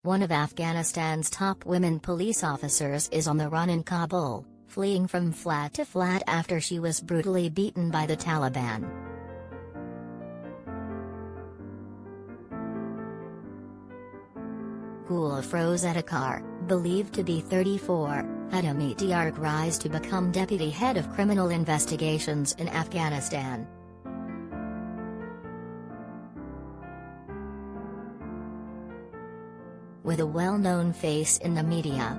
one of Afghanistan's top women police officers is on the run in Kabul, fleeing from flat to flat after she was brutally beaten by the Taliban. Gulafroz Ebtekar, believed to be 34, had a meteoric rise to become deputy head of criminal investigations in Afghanistan. With a well-known face in the media.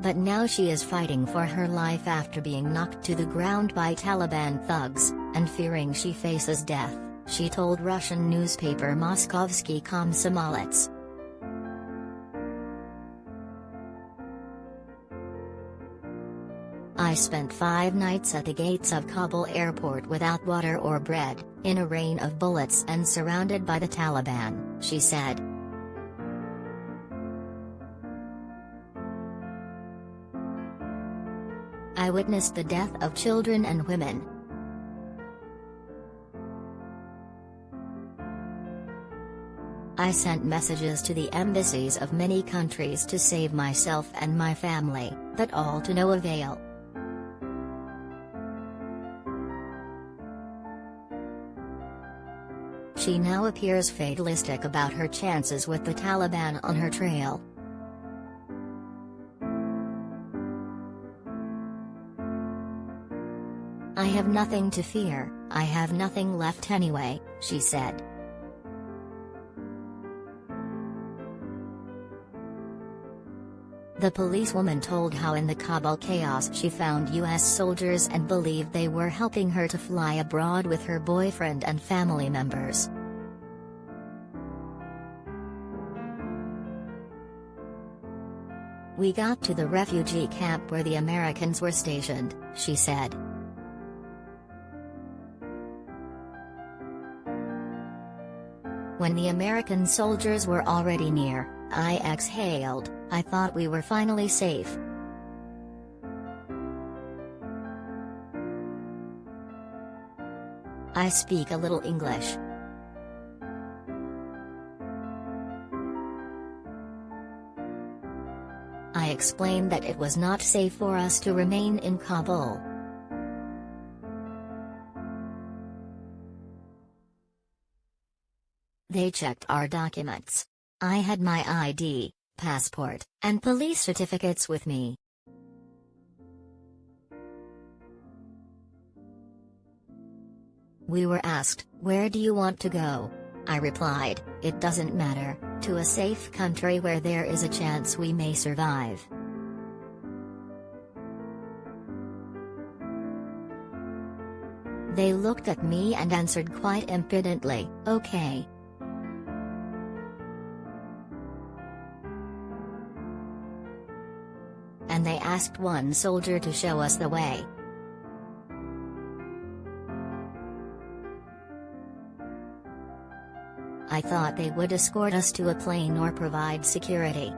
But now she is fighting for her life after being knocked to the ground by Taliban thugs, and fearing she faces death, she told Russian newspaper Moskovsky Komsomolets. I spent 5 nights at the gates of Kabul airport without water or bread, in a rain of bullets and surrounded by the Taliban, she said. I witnessed the death of children and women. I sent messages to the embassies of many countries to save myself and my family, but all to no avail. She now appears fatalistic about her chances with the Taliban on her trail. I have nothing to fear, I have nothing left anyway, she said. The policewoman told how in the Kabul chaos she found U.S. soldiers and believed they were helping her to fly abroad with her boyfriend and family members. We got to the refugee camp where the Americans were stationed, she said. When the American soldiers were already near, I exhaled. I thought we were finally safe. I speak a little English. I explained that it was not safe for us to remain in Kabul. They checked our documents. I had my ID, passport, and police certificates with me. We were asked, "Where do you want to go?" I replied, "It doesn't matter, to a safe country where there is a chance we may survive." They looked at me and answered quite impudently, "Okay." And they asked one soldier to show us the way. I thought they would escort us to a plane or provide security.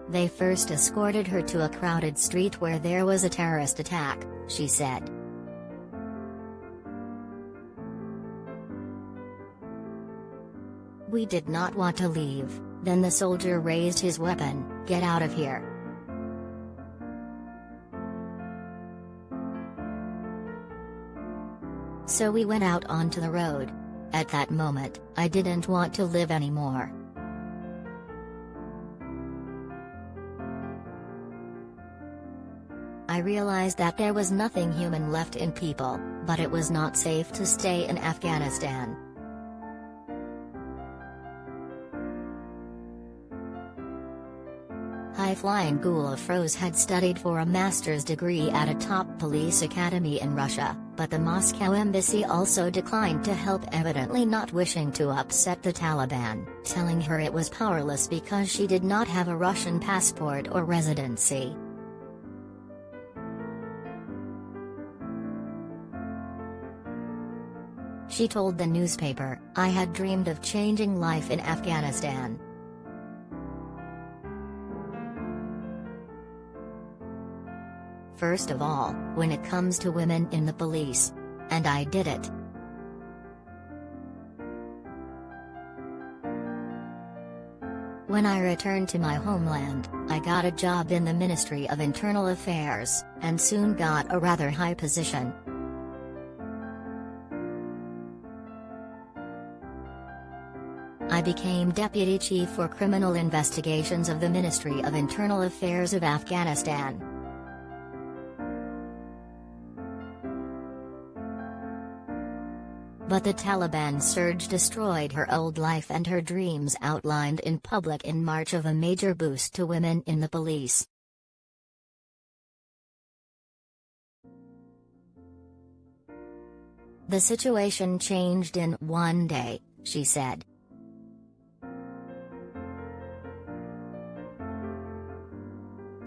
They first escorted her to a crowded street where there was a terrorist attack, she said. We did not want to leave, then the soldier raised his weapon, "Get out of here." So we went out onto the road. At that moment, I didn't want to live anymore. I realized that there was nothing human left in people, but it was not safe to stay in Afghanistan. High-flying Gulafroz had studied for a master's degree at a top police academy in Russia, but the Moscow embassy also declined to help, evidently not wishing to upset the Taliban, telling her it was powerless because she did not have a Russian passport or residency. She told the newspaper, "I had dreamed of changing life in Afghanistan. first of all, when it comes to women in the police. And I did it. When I returned to my homeland, I got a job in the Ministry of Internal Affairs, and soon got a rather high position. I became Deputy Chief for Criminal Investigations of the Ministry of Internal Affairs of Afghanistan. But the Taliban surge destroyed her old life and her dreams outlined in public in March of a major boost to women in the police. The situation changed in one day, she said.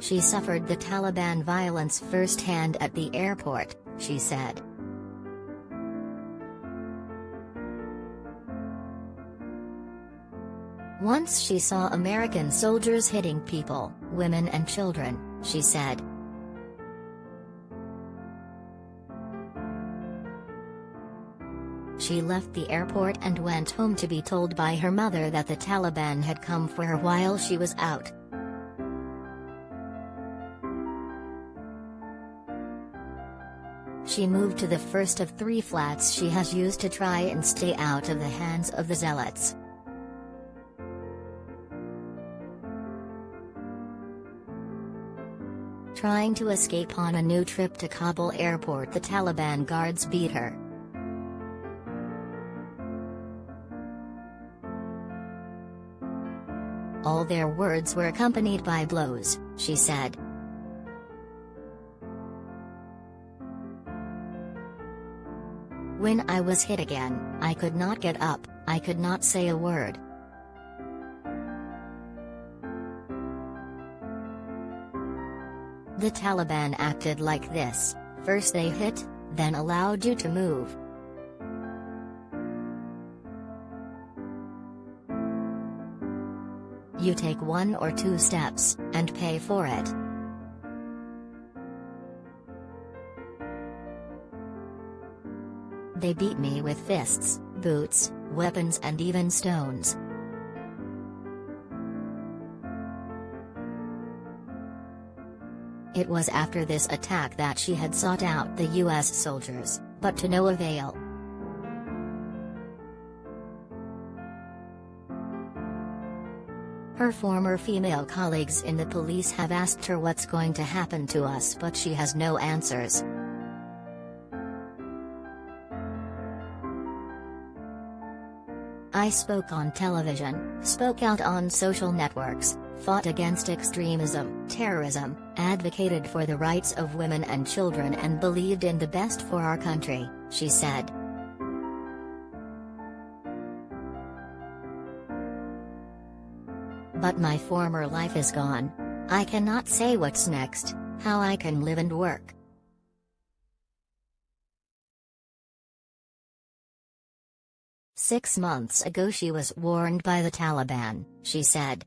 She suffered the Taliban violence firsthand at the airport, she said. Once she saw American soldiers hitting people, women and children, she said. She left the airport and went home to be told by her mother that the Taliban had come for her while she was out. She moved to the first of 3 flats she has used to try and stay out of the hands of the zealots. Trying to escape on a new trip to Kabul airport, the Taliban guards beat her. All their words were accompanied by blows, she said. When I was hit again, I could not get up, I could not say a word. The Taliban acted like this: first they hit, then allowed you to move. You take 1 or 2 steps, and pay for it. They beat me with fists, boots, weapons and even stones. It was after this attack that she had sought out the U.S. soldiers, but to no avail. Her former female colleagues in the police have asked her what's going to happen to us, but she has no answers. I spoke on television, spoke out on social networks, fought against extremism, terrorism, advocated for the rights of women and children and believed in the best for our country, she said. But my former life is gone. I cannot say what's next, how I can live and work. "6 months ago she was warned by the Taliban," she said.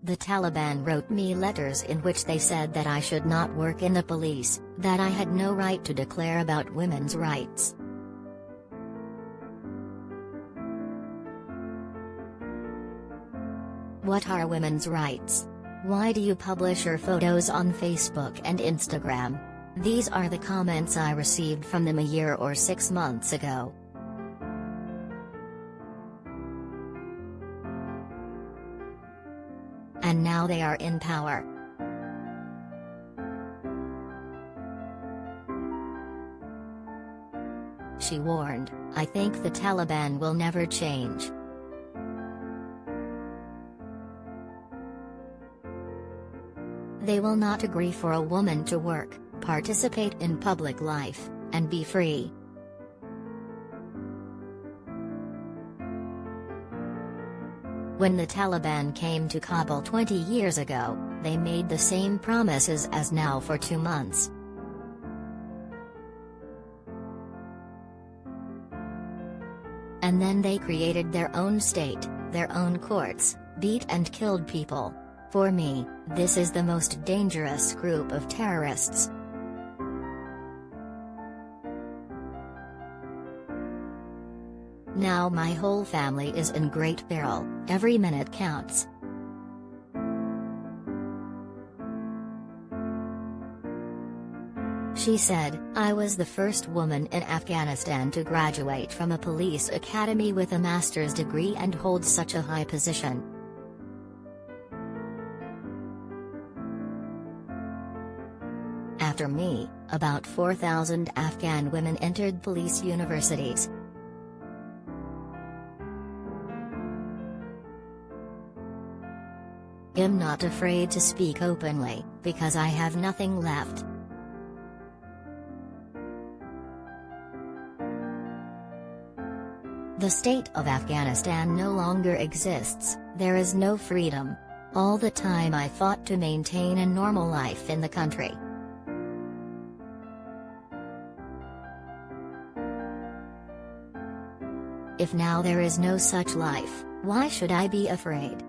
The Taliban wrote me letters in which they said that I should not work in the police, that I had no right to declare about women's rights. What are women's rights? Why do you publish your photos on Facebook and Instagram? These are the comments I received from them a year or 6 months ago. And now they are in power. She warned, "I think the Taliban will never change." They will not agree for a woman to work, participate in public life, and be free. When the Taliban came to Kabul 20 years ago, they made the same promises as now for 2 months. And then they created their own state, their own courts, beat and killed people. For me, this is the most dangerous group of terrorists. Now my whole family is in great peril, every minute counts. She said, I was the first woman in Afghanistan to graduate from a police academy with a master's degree and hold such a high position. After me, about 4,000 Afghan women entered police universities. I'm not afraid to speak openly, because I have nothing left. The state of Afghanistan no longer exists, there is no freedom. All the time I fought to maintain a normal life in the country. If now there is no such life, why should I be afraid?